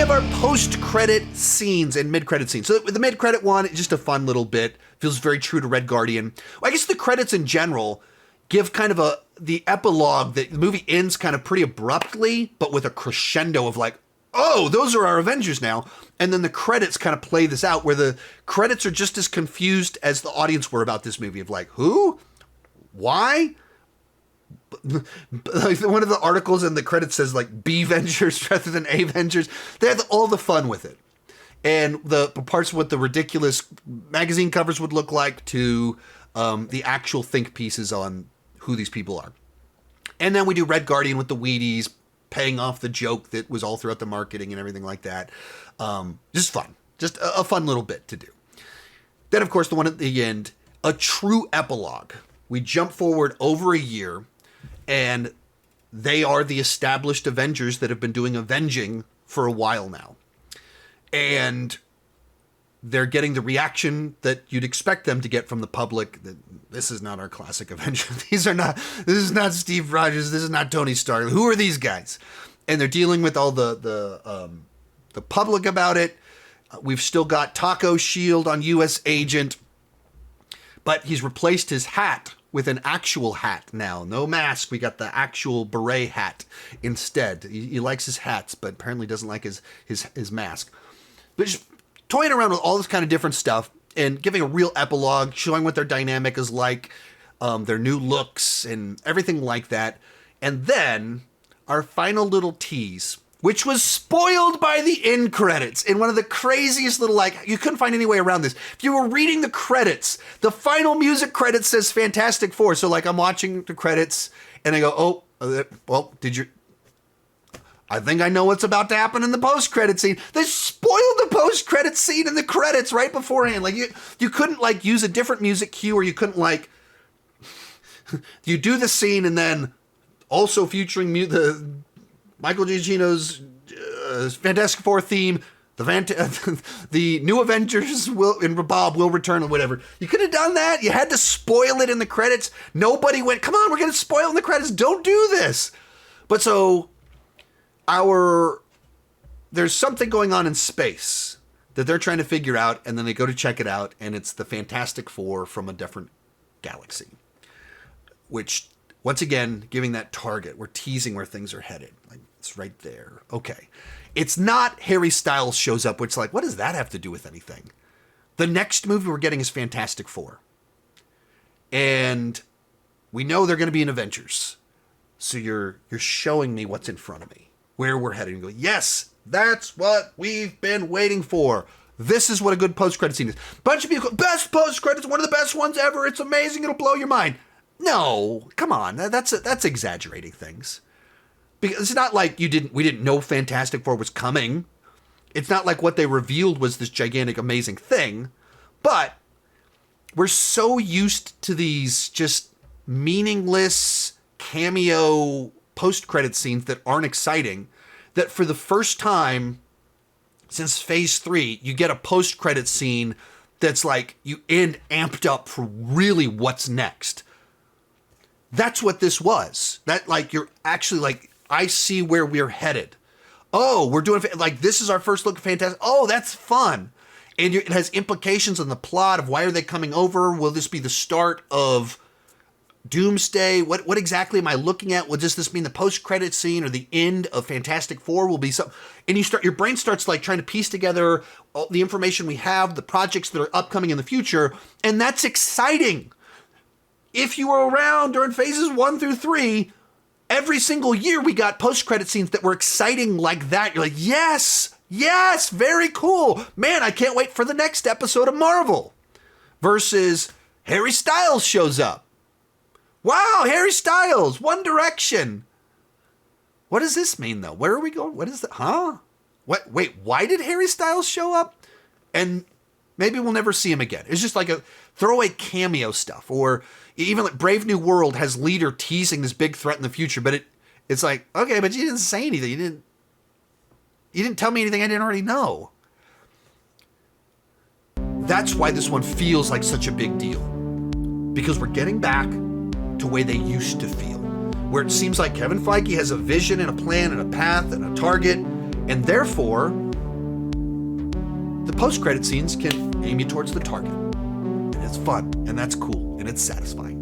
have our post-credit scenes and mid-credit scenes. So the mid-credit one is just a fun little bit. Feels very true to Red Guardian. Well, I guess the credits in general give kind of the epilogue that the movie ends kind of pretty abruptly, but with a crescendo of like, oh, those are our Avengers now. And then the credits kind of play this out where the credits are just as confused as the audience were about this movie of like, who? Why? Like one of the articles in the credits says like B-Vengers rather than A-Vengers. They had all the fun with it. And the parts of what the ridiculous magazine covers would look like to the actual think pieces on who these people are. And then we do Red Guardian with the Wheaties, paying off the joke that was all throughout the marketing and everything like that. Just fun. Just a fun little bit to do. Then, of course, the one at the end, a true epilogue. We jump forward over a year, and they are the established Avengers that have been doing avenging for a while now. And they're getting the reaction that you'd expect them to get from the public. That this is not our classic Avenger. This is not Steve Rogers. This is not Tony Stark. Who are these guys? And they're dealing with all the public about it. We've still got Taco Shield on U.S. Agent, but he's replaced his hat with an actual hat now. No mask. We got the actual beret hat instead. He likes his hats, but apparently doesn't like his mask. But just toying around with all this kind of different stuff and giving a real epilogue, showing what their dynamic is like, their new looks and everything like that. And then our final little tease, which was spoiled by the end credits in one of the craziest little, like, you couldn't find any way around this. If you were reading the credits, the final music credits says Fantastic Four. So like I'm watching the credits and I go, oh, well, I think I know what's about to happen in the post-credit scene. They spoiled the post-credit scene in the credits right beforehand. Like you couldn't like use a different music cue, or you couldn't like, you do the scene and then also featuring the Michael Giacchino's Fantastic Four theme, the new Avengers and Bob will return or whatever. You could have done that. You had to spoil it in the credits. Nobody went, come on, we're going to spoil it in the credits. Don't do this. But so there's something going on in space that they're trying to figure out, and then they go to check it out, and it's the Fantastic Four from a different galaxy. Which, once again, giving that target, we're teasing where things are headed. Like, it's right there. Okay. It's not Harry Styles shows up, which, like, what does that have to do with anything? The next movie we're getting is Fantastic Four. And we know they're going to be in Avengers. So you're showing me what's in front of me, where we're heading. And go, yes, that's what we've been waiting for. This is what a good post-credit scene is. Bunch of people, best post-credits, one of the best ones ever. It's amazing. It'll blow your mind. No, come on. That's exaggerating things. Because it's not like we didn't know Fantastic Four was coming. It's not like what they revealed was this gigantic, amazing thing. But we're so used to these just meaningless cameo post-credit scenes that aren't exciting, that for the first time since Phase 3, you get a post-credit scene that's like you end amped up for really what's next. That's what this was. That like you're actually like, I see where we're headed. Oh, we're doing like this is our first look at Fantastic. Oh, that's fun. And it has implications on the plot of why are they coming over? Will this be the start of Doomsday? What exactly am I looking at? Will this mean the post-credit scene or the end of Fantastic Four will be some? And your brain starts like trying to piece together all the information we have, the projects that are upcoming in the future, and that's exciting. If you were around during phases 1 through 3, every single year we got post-credit scenes that were exciting like that. You're like, yes, very cool. Man, I can't wait for the next episode of Marvel. Versus Harry Styles shows up. Wow, Harry Styles, One Direction. What does this mean, though? Where are we going? What is that? Huh? What? Wait, why did Harry Styles show up? And maybe we'll never see him again. It's just like a throwaway cameo stuff. Or even like Brave New World has Leader teasing this big threat in the future, but it's like, okay, but you didn't say anything. You didn't tell me anything I didn't already know. That's why this one feels like such a big deal. Because we're getting back to the way they used to feel, where it seems like Kevin Feige has a vision and a plan and a path and a target, and therefore the post-credit scenes can aim you towards the target. And it's fun, and that's cool, and it's satisfying.